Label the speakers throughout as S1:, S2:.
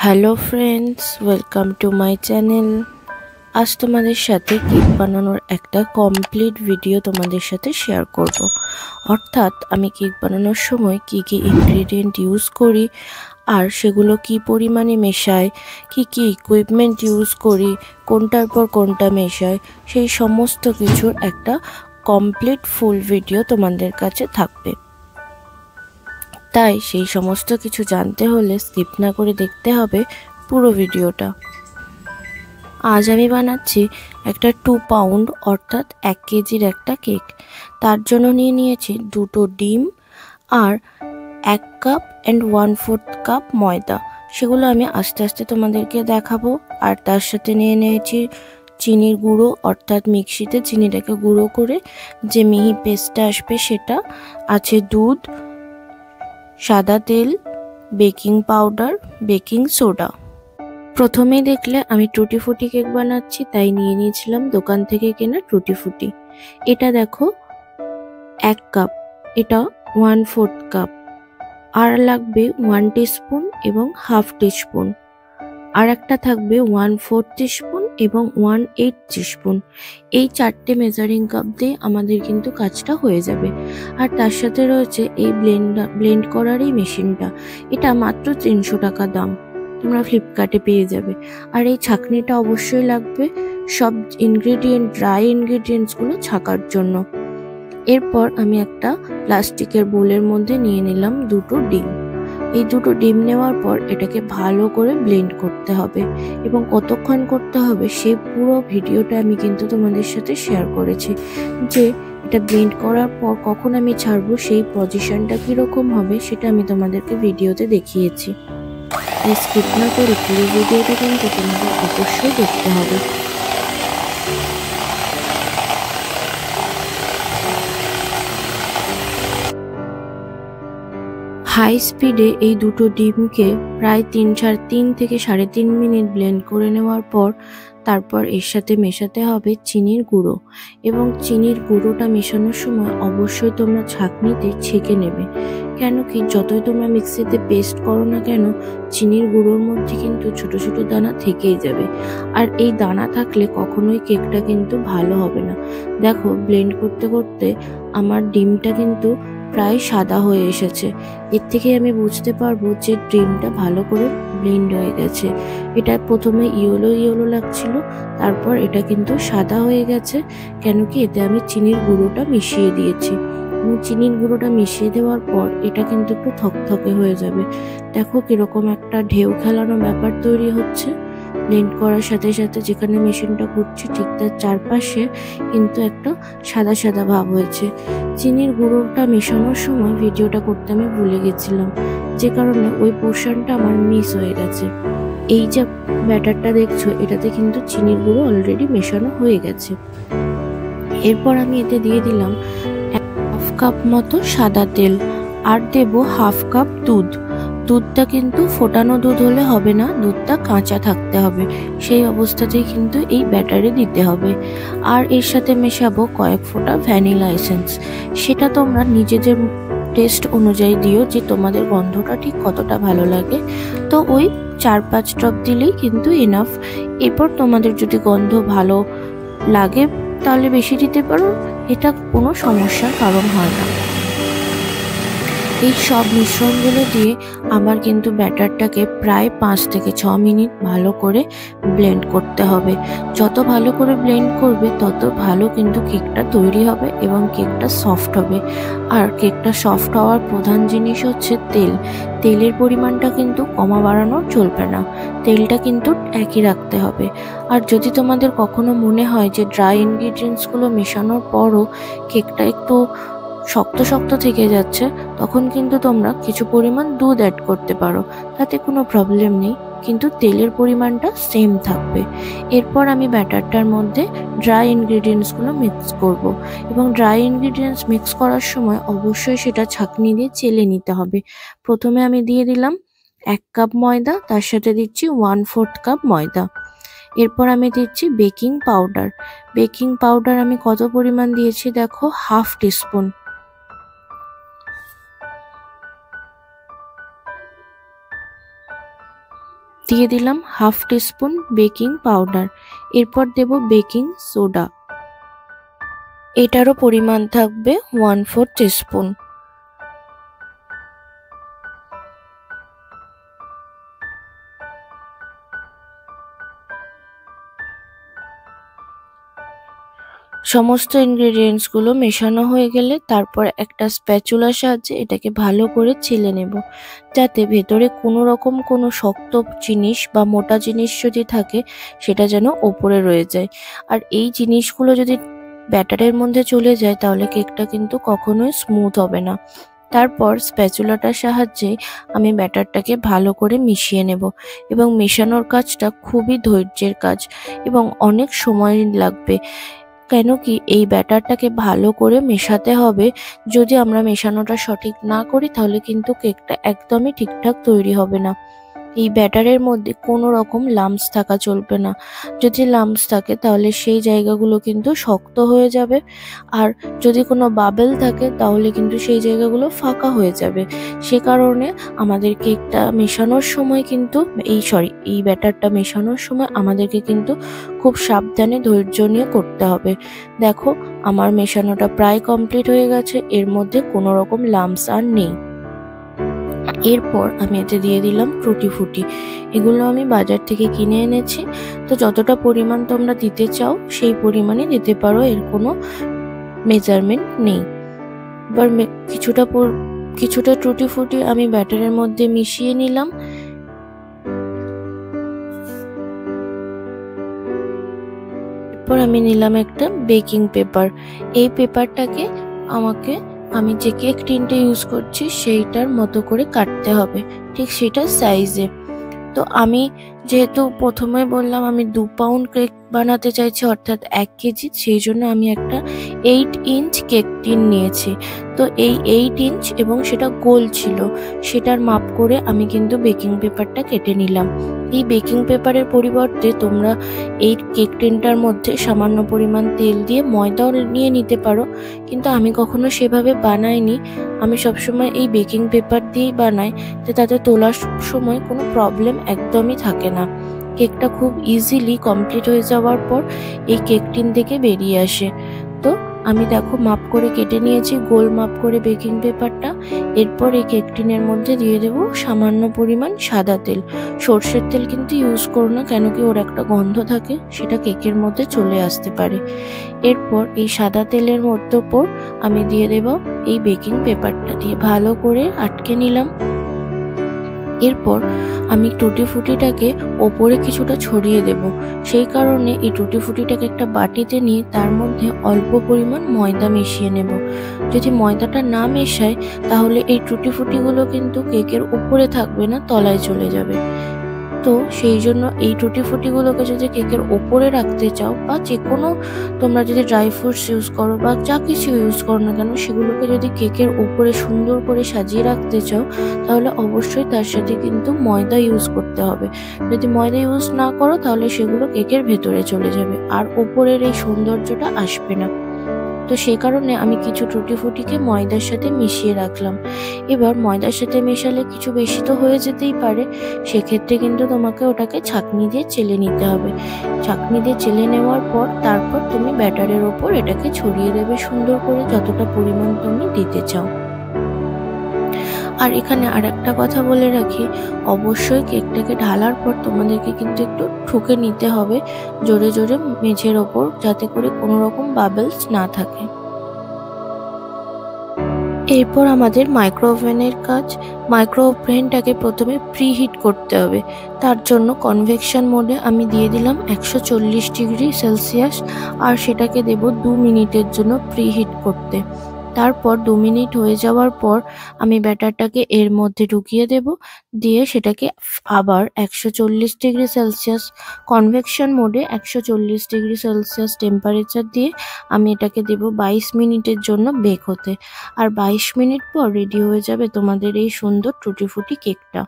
S1: Hello friends, welcome to my channel. আজ তোমাদের সাথে কেক বানানোর একটা কমপ্লিট ভিডিও তোমাদের সাথে শেয়ার করব। অর্থাৎ আমি কেক বানানোর সময় কি কি ইনগ্রেডিয়েন্ট ইউজ করি আর সেগুলো কি পরিমাণে মেশাই, কি কি ইকুইপমেন্ট ইউজ করি, কোনটার পর কোনটা মেশাই, সেই সমস্ত কিছুর একটা কমপ্লিট ফুল ভিডিও তোমাদের কাছে থাকবে। তাই সেই সমস্ত কিছু জানতে হলে স্কিপ না করে দেখতে হবে পুরো ভিডিওটা। আজ আমি বানাচ্ছি একটা 2 পাউন্ড অর্থাৎ 1 কেজির একটা কেক। তার জন্য নিয়ে নিয়েছি 2টো ডিম আর 1 কাপ অ্যান্ড 1/4 কাপ ময়দা। সেগুলো আমি আস্তে আস্তে তোমাদেরকে দেখাবো। আর তার সাথে নিয়ে নিয়েছি চিনির গুঁড়ো, অর্থাৎ মিক্সিতে চিনিটাকে গুঁড়ো করে যে মিহি পেস্টটা আসবে সেটা, আছে দুধ, সাদা তেল, বেকিং পাউডার, বেকিং সোডা। প্রথমেই দেখলে আমি টুটি ফুটি কেক বানাচ্ছি, তাই নিয়ে নিয়েছিলাম দোকান থেকে কেনা টুটি ফুটি। এটা দেখো 1 কাপ, এটা 1/4 কাপ, আর লাগবে 1 টিস্পুন এবং 1/2 টিস্পুন, আর একটা থাকবে 1/4 টিস্পুন এবং 1/8 টিস্পুন। এই 4টে মেজারিং কাপ দিয়ে আমাদের কিন্তু কাজটা হয়ে যাবে। আর তার সাথে রয়েছে এই ব্লেন্ড করার এই মেশিনটা। এটা মাত্র 300 টাকা দাম, তোমরা ফ্লিপকার্টে পেয়ে যাবে। আর এই ছাঁকনিটা অবশ্যই লাগবে সব ড্রাই ইনগ্রেডিয়েন্টসগুলো ছাঁকার জন্য। এরপর আমি একটা প্লাস্টিকের বোলের মধ্যে নিয়ে নিলাম 2টো ডিম। এই 2টো ডিম নেওয়ার পর এটাকে ভালো করে ব্লেন্ড করতে হবে, এবং কতক্ষণ করতে হবে সেই পুরো ভিডিওটা আমি কিন্তু তোমাদের সাথে শেয়ার করেছি। যে এটা ব্লেন্ড করার পর কখন আমি ছাড়বো, সেই পজিশনটা কীরকম হবে সেটা আমি তোমাদেরকে ভিডিওতে দেখিয়েছি। তাই স্কিপ না করে পুরো ভিডিওটা কিন্তু তোমাদের অবশ্যই দেখতে হবে। হাই স্পিডে এই 2টো ডিমকে প্রায় 3 থেকে 3.5 মিনিট ব্লেন্ড করে নেওয়ার পর তারপর এর সাথে মেশাতে হবে চিনির গুঁড়ো। এবং চিনির গুঁড়োটা মেশানোর সময় অবশ্যই তোমরা ছাঁকনিতে ছেঁকে নেবে। কেন কি, যতই তোমরা মিক্সিতে পেস্ট করো না কেন, চিনির গুঁড়োর মধ্যে কিন্তু ছোট ছোট দানা থেকেই যাবে। আর এই দানা থাকলে কখনোই কেকটা কিন্তু ভালো হবে না। দেখো, ব্লেন্ড করতে করতে আমার ডিমটা কিন্তু প্রায় সাদা হয়ে এসেছে। এর থেকে আমি বুঝতে পারবো যে ডিমটা ভালো করে ব্লেন্ড হয়ে গেছে। এটা প্রথমে ইয়েলো ইয়েলো লাগছিল, তারপর এটা কিন্তু সাদা হয়ে গেছে। কেন কি, এতে আমি চিনির গুঁড়োটা মিশিয়ে দিয়েছি। এবং চিনির গুঁড়োটা মিশিয়ে দেওয়ার পর এটা কিন্তু একটু থকথকে হয়ে যাবে। দেখো কিরকম একটা ঢেউ খেলানো ব্যাপার তৈরি হচ্ছে। ব্লেন্ড করার সাথে সাথে যেখানে মেশিনটা ঘুরছে ঠিক তার চারপাশে কিন্তু একটা সাদা সাদা ভাব হয়েছে। চিনির গুঁড়োটা মেশানোর সময় ভিডিওটা করতে আমি ভুলে গেছিলাম, যে কারণে ওই পোর্শনটা আমার মিস হয়ে গেছে। এই যে ব্যাটারটা দেখছো, এটাতে কিন্তু চিনির গুঁড়ো অলরেডি মেশানো হয়ে গেছে। এরপর আমি এতে দিয়ে দিলাম 1/2 কাপ মতো সাদা তেল, আর দেব 1/2 কাপ দুধ। দুধটা কিন্তু ফোটানো দুধ হলে হবে না, দুধটা কাঁচা থাকতে হবে। সেই অবস্থাতেই কিন্তু এই ব্যাটারে দিতে হবে। আর এর সাথে মেশাবো কয়েক ফোঁটা ভ্যানিলা এসেন্স। সেটা তোমরা নিজেদের টেস্ট অনুযায়ী দিও, যে তোমাদের গন্ধটা ঠিক কতটা ভালো লাগে। তো ওই 4-5 ড্রপ দিলেই কিন্তু এনাফ। এরপর তোমাদের যদি গন্ধ ভালো লাগে তাহলে বেশি দিতে পারো, এটা কোনো সমস্যার কারণ হয় না। এই সব মিশ্রণগুলো দিয়ে আমার কিন্তু ব্যাটারটাকে প্রায় 5 থেকে 6 মিনিট ভালো করে ব্লেন্ড করতে হবে। যত ভালো করে ব্লেন্ড করবে তত ভালো কিন্তু কেকটা তৈরি হবে এবং কেকটা সফট হবে। আর কেকটা সফট হওয়ার প্রধান জিনিস হচ্ছে তেল। তেলের পরিমাণটা কিন্তু কমা বাড়ানো চলবে না, তেলটা কিন্তু একই রাখতে হবে। আর যদি তোমাদের কখনো মনে হয় যে ড্রাই ইনগ্রিডিয়েন্টসগুলো মেশানোর পরও কেকটা একটু শক্ত শক্ত থেকে যাচ্ছে, তখন কিন্তু তোমরা কিছু পরিমাণ দুধ অ্যাড করতে পারো, তাতে কোনো প্রবলেম নেই, কিন্তু তেলের পরিমাণটা সেম থাকবে। এরপর আমি ব্যাটারটার মধ্যে ড্রাই ইনগ্রিডিয়েন্টসগুলো মিক্স করব। এবং ড্রাই ইনগ্রিডিয়েন্টস মিক্স করার সময় অবশ্যই সেটা ছাঁকনি দিয়ে চেলে নিতে হবে। প্রথমে আমি দিয়ে দিলাম 1 কাপ ময়দা, তার সাথে দিচ্ছি 1/4 কাপ ময়দা। এরপর আমি দিচ্ছি বেকিং পাউডার। বেকিং পাউডার আমি কত পরিমাণ দিয়েছি দেখো, 1/2 টিস্পুন। দিয়ে দিলাম হাফ টিস্পুন বেকিং পাউডার, এরপর দেব বেকিং সোডা, এটারও পরিমাণ থাকবে 1/4 টিস্পুন। সমস্ত ইনগ্রেডিয়েন্টসগুলো মেশানো হয়ে গেলে তারপর একটা স্প্যাচুলার সাহায্যে এটাকে ভালো করে ছিলে নেব, যাতে ভেতরে কোনো শক্ত জিনিস বা মোটা জিনিস যদি থাকে সেটা যেন ওপরে রয়ে যায়। আর এই জিনিসগুলো যদি ব্যাটারের মধ্যে চলে যায় তাহলে কেকটা কিন্তু কখনোই স্মুথ হবে না। তারপর স্প্যাচুলাটার সাহায্যে আমি ব্যাটারটাকে ভালো করে মিশিয়ে নেব, এবং মেশানোর কাজটা খুবই ধৈর্যের কাজ এবং অনেক সময় লাগবে। কেন কি এই ব্যাটারটাকে ভালো করে মেশাতে হবে। যদি আমরা মেশানোটা সঠিক না করি তাহলে কিন্তু কেকটা একদমই ঠিকঠাক তৈরি হবে না। এই ব্যাটারের মধ্যে কোনো রকম লাম্পস থাকা চলবে না। যদি লাম্পস থাকে তাহলে সেই জায়গাগুলো কিন্তু শক্ত হয়ে যাবে, আর যদি কোনো বাবেল থাকে তাহলে কিন্তু সেই জায়গাগুলো ফাঁকা হয়ে যাবে। সে কারণে আমাদের কেকটা মেশানোর সময় কিন্তু এই ব্যাটারটা মেশানোর সময় আমাদেরকে কিন্তু খুব সাবধানে ধৈর্য নিয়ে করতে হবে। দেখো, আমার মেশানোটা প্রায় কমপ্লিট হয়ে গেছে, এর মধ্যে কোনো রকম লাম্পস আর নেই। এরপর আমি এতে দিয়ে দিলাম টুটি ফুটি। এগুলো আমি বাজার থেকে কিনে এনেছি, তো যতটা পরিমাণ তোমরা দিতে চাও সেই পরিমাণে দিতে পারো, এর কোনো মেজারমেন্ট নেই। এবার কিছুটা টুটি ফুটি আমি ব্যাটারের মধ্যে মিশিয়ে নিলাম। এরপর আমি নিলাম একটা বেকিং পেপার। এই পেপারটাকে আমি যে কেক টিনটা ইউজ করছি সেইটার মতো করে কাটতে হবে, ঠিক সেটার সাইজে। তো আমি যেহেতু প্রথমে বললাম আমি 2 পাউন্ড কেক বানাতে চাইছি, অর্থাৎ 1 কেজি, সেই জন্য আমি একটা 8 ইঞ্চ কেক টিন নিয়েছি। তো এই 8 ইঞ্চ এবং সেটা গোল ছিল, সেটার মাপ করে আমি কিন্তু বেকিং পেপারটা কেটে নিলাম। এই বেকিং পেপারের পরিবর্তে তোমরা এই কেক টিনটার মধ্যে সামান্য পরিমাণ তেল দিয়ে ময়দাও নিয়ে নিতে পারো, কিন্তু আমি কখনো সেভাবে বানাইনি। আমি সবসময় এই বেকিং পেপার দিয়েই বানাই, যে তাতে তোলার সময় কোনো প্রবলেম একদমই থাকে না। কেকটা খুব ইজিলি কমপ্লিট হয়ে যাওয়ার পর এই কেক টিন থেকে বেরিয়ে আসে। তো আমি দেখো মাপ করে কেটে নিয়েছি গোল মাপ করে বেকিং পেপারটা। এরপর এই কেক টিনের মধ্যে দিয়ে দেব সামান্য পরিমাণ সাদা তেল। সর্ষের তেল কিন্তু ইউজ করো না, কেন কি ওর একটা গন্ধ থাকে, সেটা কেকের মধ্যে চলে আসতে পারে। এরপর এই সাদা তেলের মধ্যে ওপর আমি দিয়ে দেব এই বেকিং পেপারটা, দিয়ে ভালো করে আটকে নিলাম। এরপর আমি টুটি ফুটিটাকে ওপরে কিছুটা ছড়িয়ে দেব। সেই কারণে এই টুটি ফুটিটাকে একটা বাটিতে নিয়ে তার মধ্যে অল্প পরিমাণ ময়দা মিশিয়ে নেব। যদি ময়দাটা না মেশাই তাহলে এই টুটি ফুটিগুলো কিন্তু কেকের উপরে থাকবে না, তলায় চলে যাবে। তো সেই জন্য এই টুটি ফুটিগুলোকে যদি কেকের ওপরে রাখতে চাও, বা যে কোনো তোমরা যদি ড্রাই ফ্রুটস ইউজ করো বা যা কিছু ইউজ করো না কেন, সেগুলোকে যদি কেকের ওপরে সুন্দর করে সাজিয়ে রাখতে চাও তাহলে অবশ্যই তার সাথে কিন্তু ময়দা ইউজ করতে হবে। যদি ময়দা ইউজ না করো তাহলে সেগুলো কেকের ভেতরে চলে যাবে আর ওপরের এই সৌন্দর্যটা আসবে না। তো সেই কারণে আমি কিছু টুটি ফুটিকে ময়দার সাথে মিশিয়ে রাখলাম। এবার ময়দার সাথে মেশালে কিছু বেশি তো হয়ে যেতেই পারে, সেক্ষেত্রে কিন্তু তোমাকে ওটাকে ছাঁকনি দিয়ে চেলে নিতে হবে। ছাঁকনি দিয়ে চেলে নেওয়ার পর তারপর তুমি ব্যাটারের ওপর এটাকে ছড়িয়ে দেবে সুন্দর করে, যতটা পরিমাণ তুমি দিতে চাও। আর এখানে আর একটা কথা বলে রাখি, অবশ্যই কেকটাকে ঢালার পর তোমাদেরকে কিন্তু একটু ঠুকে নিতে হবে জোরে জোরে মেঝের ওপর, যাতে করে কোনো রকম বাবলস না থাকে। এরপর আমাদের মাইক্রো ওভেনের কাজ। মাইক্রো ওভেনটাকে প্রথমে প্রিহিট করতে হবে। তার জন্য কনভেকশন মোডে আমি দিয়ে দিলাম 140 ডিগ্রি সেলসিয়াস, আর সেটাকে দেব 2 মিনিটের জন্য প্রিহিট করতে। তারপর 2 মিনিট হয়ে যাওয়ার পর আমি ব্যাটারটাকে এর মধ্যে ঢুকিয়ে দেব, দিয়ে সেটাকে আবার 140 ডিগ্রি সেলসিয়াস কনভেকশন মোডে 140 ডিগ্রি সেলসিয়াস টেম্পারেচার দিয়ে আমি এটাকে দেব 22 মিনিটের জন্য বেক হতে। আর 22 মিনিট পর রেডি হয়ে যাবে তোমাদের এই সুন্দর টুটি ফুটি কেকটা।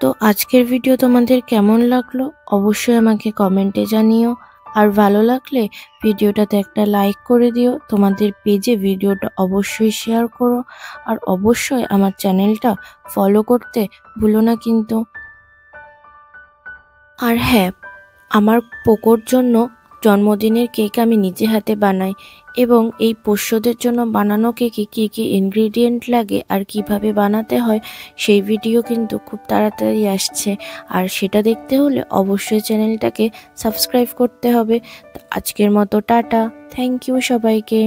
S1: তো আজকের ভিডিও তোমাদের কেমন লাগলো অবশ্যই আমাকে কমেন্টে জানিও। আর ভালো লাগলে ভিডিওটাতে একটা লাইক করে দিও, তোমাদের পেজে ভিডিওটা অবশ্যই শেয়ার করো, আর অবশ্যই আমার চ্যানেলটা ফলো করতে ভুলো না কিন্তু। আর হ্যাঁ, আমার পোকোর জন্য জন্মদিনের কেক আমি নিজে হাতে বানাই এবং এই পোষ্যদের জন্য বানানো কেকে কী কী ইনগ্রিডিয়েন্ট লাগে আর কিভাবে বানাতে হয় সেই ভিডিও কিন্তু খুব তাড়াতাড়ি আসছে। আর সেটা দেখতে হলে অবশ্যই চ্যানেলটাকে সাবস্ক্রাইব করতে হবে। তো আজকের মতো টাটা, থ্যাংক ইউ সবাইকে।